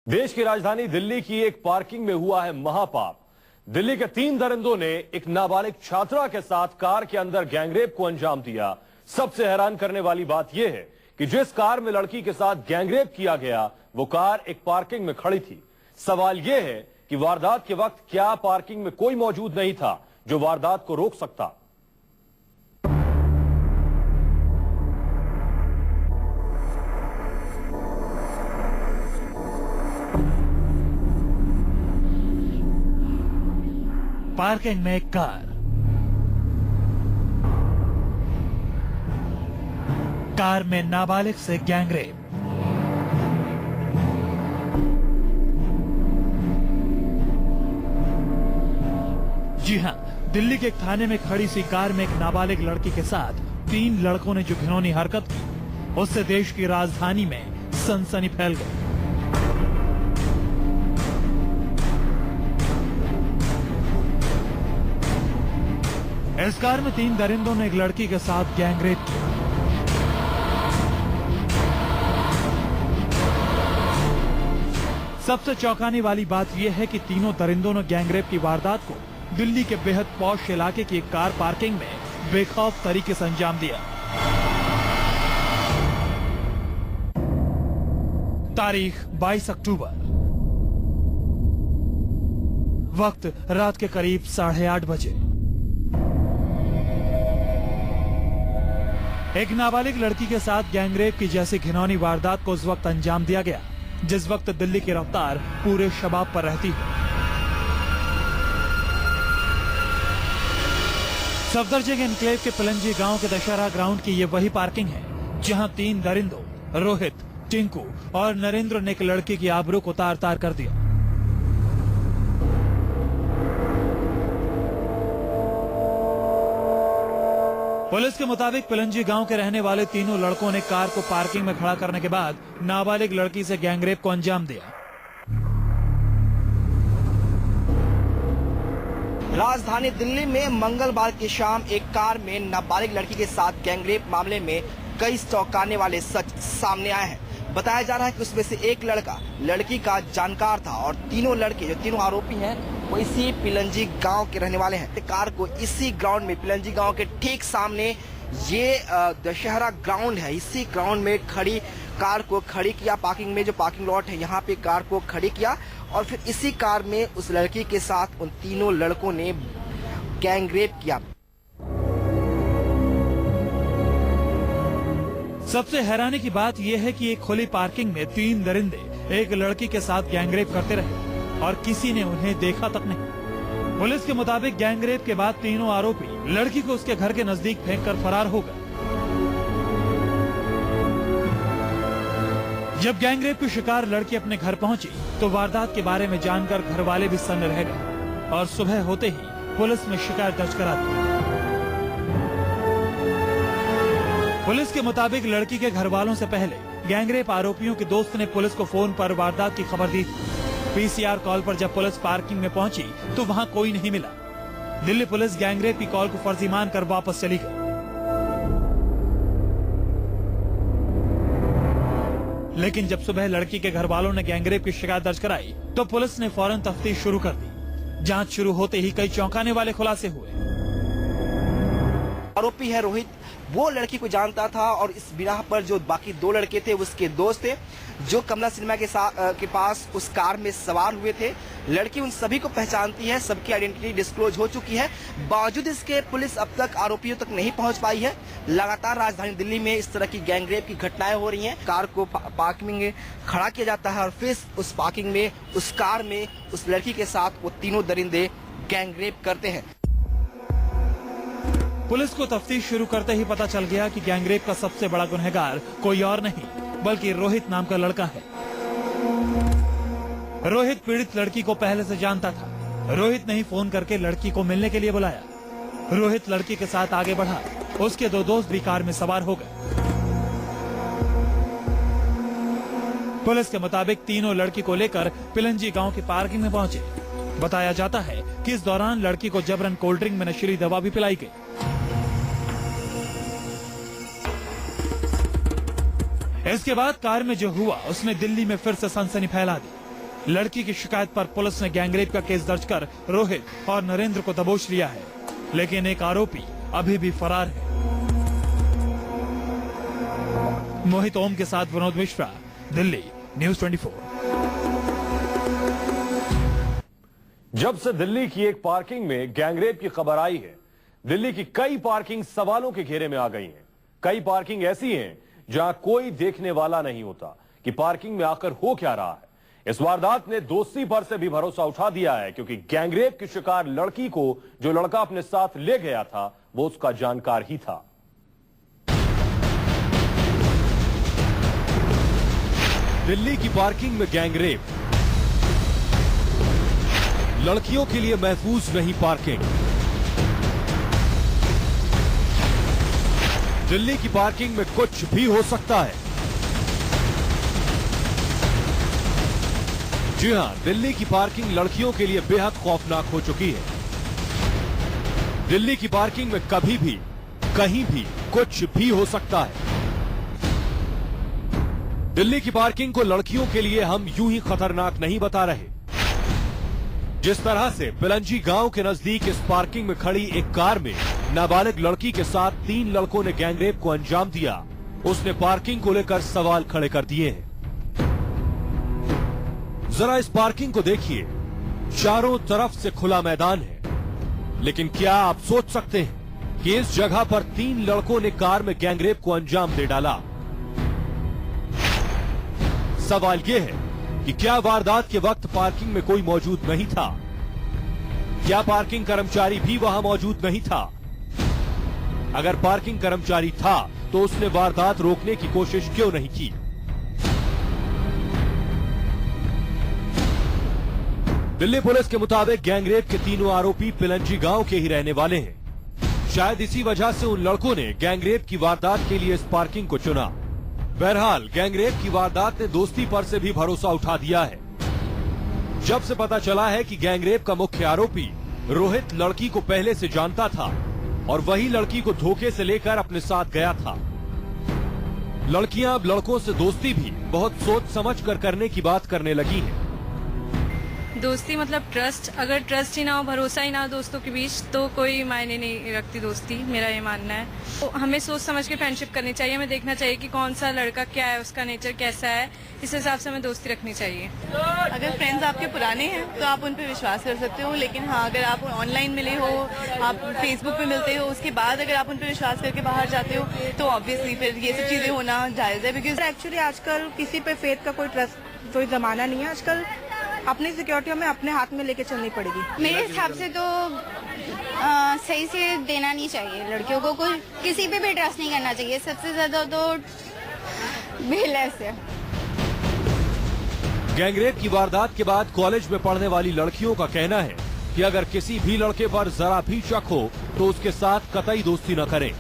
देश की राजधानी दिल्ली की एक पार्किंग में हुआ है महापाप। दिल्ली के 3 दरिंदों ने एक नाबालिग छात्रा के साथ कार के अंदर गैंगरेप को अंजाम दिया। सबसे हैरान करने वाली बात यह है कि जिस कार में लड़की के साथ गैंगरेप किया गया वो कार एक पार्किंग में खड़ी थी। सवाल यह है कि वारदात के वक्त क्या पार्किंग में कोई मौजूद नहीं था जो वारदात को रोक सकता। पार्किंग में एक कार में नाबालिग से गैंगरेप। जी हां, दिल्ली के एक थाने में खड़ी सी कार में एक नाबालिग लड़की के साथ 3 लड़कों ने जो घिनौनी हरकत की, उससे देश की राजधानी में सनसनी फैल गई। इस कार में 3 दरिंदों ने एक लड़की के साथ गैंगरेप किया। सबसे चौंकाने वाली बात यह है कि तीनों दरिंदों ने गैंगरेप की वारदात को दिल्ली के बेहद पॉश इलाके की एक कार पार्किंग में बेखौफ तरीके से अंजाम दिया। तारीख 22 अक्टूबर, वक्त रात के करीब 8:30 बजे। एक नाबालिग लड़की के साथ गैंगरेप की जैसी घिनौनी वारदात को उस वक्त अंजाम दिया गया जिस वक्त दिल्ली की रफ्तार पूरे शबाब पर रहती है। सफदरजंग एनक्लेव के पिलंजी गांव के दशहरा ग्राउंड की ये वही पार्किंग है जहां 3 दरिंदों रोहित, टिंकू और नरेंद्र ने एक लड़की की आबरू को तार तार कर दिया। पुलिस के मुताबिक पिलंजी गांव के रहने वाले तीनों लड़कों ने कार को पार्किंग में खड़ा करने के बाद नाबालिग लड़की से गैंगरेप को अंजाम दिया। राजधानी दिल्ली में मंगलवार की शाम एक कार में नाबालिग लड़की के साथ गैंगरेप मामले में कई चौंकाने वाले सच सामने आए हैं। बताया जा रहा है कि उसमें से एक लड़का लड़की का जानकार था और तीनों लड़के जो तीनों आरोपी हैं वो इसी पिलंजी गांव के रहने वाले हैं। कार को इसी ग्राउंड में, पिलंजी गांव के ठीक सामने ये दशहरा ग्राउंड है, इसी ग्राउंड में खड़ी कार को खड़ी किया। पार्किंग में जो पार्किंग लॉट है यहाँ पे कार को खड़ी किया और फिर इसी कार में उस लड़की के साथ उन तीनों लड़कों ने गैंगरेप किया। सबसे हैरानी की बात यह है कि एक खुली पार्किंग में 3 दरिंदे एक लड़की के साथ गैंगरेप करते रहे और किसी ने उन्हें देखा तक नहीं। पुलिस के मुताबिक गैंगरेप के बाद तीनों आरोपी लड़की को उसके घर के नजदीक फेंककर फरार हो गए। जब गैंगरेप की शिकार लड़की अपने घर पहुंची तो वारदात के बारे में जानकर घर वाले भी सन्न रह गए और सुबह होते ही पुलिस में शिकायत दर्ज करा दी। पुलिस के मुताबिक लड़की के घर वालों से पहले गैंगरेप आरोपियों के दोस्त ने पुलिस को फोन पर वारदात की खबर दी थी। पीसीआर कॉल पर जब पुलिस पार्किंग में पहुंची तो वहां कोई नहीं मिला। दिल्ली पुलिस गैंगरेप की कॉल को फर्जी मानकर वापस चली गई। लेकिन जब सुबह लड़की के घर वालों ने गैंगरेप की शिकायत दर्ज कराई तो पुलिस ने फौरन तफ्तीश शुरू कर दी। जांच शुरू होते ही कई चौंकाने वाले खुलासे हुए। आरोपी है रोहित, वो लड़की को जानता था और इस बिना पर जो बाकी 2 लड़के थे उसके दोस्त थे जो कमला सिनेमा के पास उस कार में सवार हुए थे। लड़की उन सभी को पहचानती है, सबकी आइडेंटिटी डिस्क्लोज हो चुकी है। बावजूद इसके पुलिस अब तक आरोपियों तक नहीं पहुंच पाई है। लगातार राजधानी दिल्ली में इस तरह की गैंगरेप की घटनाएं हो रही हैं। कार को पार्किंग में खड़ा किया जाता है और फिर उस पार्किंग में उस कार में उस लड़की के साथ वो तीनों दरिंदे गैंगरेप करते हैं। पुलिस को तफ्तीश शुरू करते ही पता चल गया कि गैंगरेप का सबसे बड़ा गुनहगार कोई और नहीं बल्कि रोहित नाम का लड़का है। रोहित पीड़ित लड़की को पहले से जानता था। रोहित ने ही फोन करके लड़की को मिलने के लिए बुलाया। रोहित लड़की के साथ आगे बढ़ा। उसके 2 दोस्त भी कार में सवार हो गए। पुलिस के मुताबिक तीनों लड़की को लेकर पिलंजी गांव की पार्किंग में पहुंचे। बताया जाता है कि इस दौरान लड़की को जबरन कोल्ड ड्रिंक में नशीली दवा भी पिलाई गई। इसके बाद कार में जो हुआ उसने दिल्ली में फिर से सनसनी फैला दी। लड़की की शिकायत पर पुलिस ने गैंगरेप का केस दर्ज कर रोहित और नरेंद्र को दबोच लिया है, लेकिन एक आरोपी अभी भी फरार है। मोहित ओम के साथ विनोद मिश्रा, दिल्ली, न्यूज़ 24। जब से दिल्ली की एक पार्किंग में गैंगरेप की खबर आई है, दिल्ली की कई पार्किंग सवालों के घेरे में आ गई हैं। कई पार्किंग ऐसी हैं जहां कोई देखने वाला नहीं होता कि पार्किंग में आकर हो क्या रहा है। इस वारदात ने दोस्ती पर से भी भरोसा उठा दिया है, क्योंकि गैंगरेप की शिकार लड़की को जो लड़का अपने साथ ले गया था वो उसका जानकार ही था। दिल्ली की पार्किंग में गैंगरेप, लड़कियों के लिए महफूज नहीं पार्किंग। दिल्ली की पार्किंग में कुछ भी हो सकता है। जी हां, दिल्ली की पार्किंग लड़कियों के लिए बेहद खौफनाक हो चुकी है। दिल्ली की पार्किंग में कभी भी, कहीं भी कुछ भी हो सकता है। दिल्ली की पार्किंग को लड़कियों के लिए हम यूं ही खतरनाक नहीं बता रहे। जिस तरह से पिलंजी गांव के नजदीक इस पार्किंग में खड़ी एक कार में नाबालिग लड़की के साथ 3 लड़कों ने गैंगरेप को अंजाम दिया, उसने पार्किंग को लेकर सवाल खड़े कर दिए हैं। जरा इस पार्किंग को देखिए, चारों तरफ से खुला मैदान है, लेकिन क्या आप सोच सकते हैं कि इस जगह पर 3 लड़कों ने कार में गैंगरेप को अंजाम दे डाला? सवाल यह है कि क्या वारदात के वक्त पार्किंग में कोई मौजूद नहीं था? क्या पार्किंग कर्मचारी भी वहां मौजूद नहीं था? अगर पार्किंग कर्मचारी था तो उसने वारदात रोकने की कोशिश क्यों नहीं की? दिल्ली पुलिस के मुताबिक गैंगरेप के तीनों आरोपी पिलंजी गांव के ही रहने वाले हैं। शायद इसी वजह से उन लड़कों ने गैंगरेप की वारदात के लिए इस पार्किंग को चुना। बहरहाल गैंगरेप की वारदात ने दोस्ती पर से भी भरोसा उठा दिया है। जब से पता चला है कि गैंगरेप का मुख्य आरोपी रोहित लड़की को पहले से जानता था और वही लड़की को धोखे से लेकर अपने साथ गया था। लड़कियां अब लड़कों से दोस्ती भी बहुत सोच समझ कर करने की बात करने लगी हैं। दोस्ती मतलब ट्रस्ट, अगर ट्रस्ट ही ना हो, भरोसा ही ना हो दोस्तों के बीच, तो कोई मायने नहीं रखती दोस्ती, मेरा ये मानना है। तो हमें सोच समझ के फ्रेंडशिप करनी चाहिए, हमें देखना चाहिए कि कौन सा लड़का क्या है, उसका नेचर कैसा है, इस हिसाब से हमें दोस्ती रखनी चाहिए। अगर फ्रेंड्स आपके पुराने हैं तो आप उन पर विश्वास कर सकते हो, लेकिन हाँ, अगर आप ऑनलाइन मिले हो, आप फेसबुक पे मिलते हो, उसके बाद अगर आप उन पर विश्वास करके बाहर जाते हो तो ऑब्वियसली फिर ये सब चीजें होना जायज है। बिकॉज एक्चुअली आजकल किसी पे फेथ का कोई ट्रस्ट, कोई जमाना नहीं है। आजकल अपनी सिक्योरिटी हमें अपने हाथ में लेके चलनी पड़ेगी। मेरे हिसाब से तो सही से देना नहीं चाहिए लड़कियों को, कोई किसी पे भी ट्रस्ट नहीं करना चाहिए। सबसे ज्यादा तो बेलैस है। गैंगरेप की वारदात के बाद कॉलेज में पढ़ने वाली लड़कियों का कहना है कि अगर किसी भी लड़के पर जरा भी शक हो तो उसके साथ कतई दोस्ती न करें।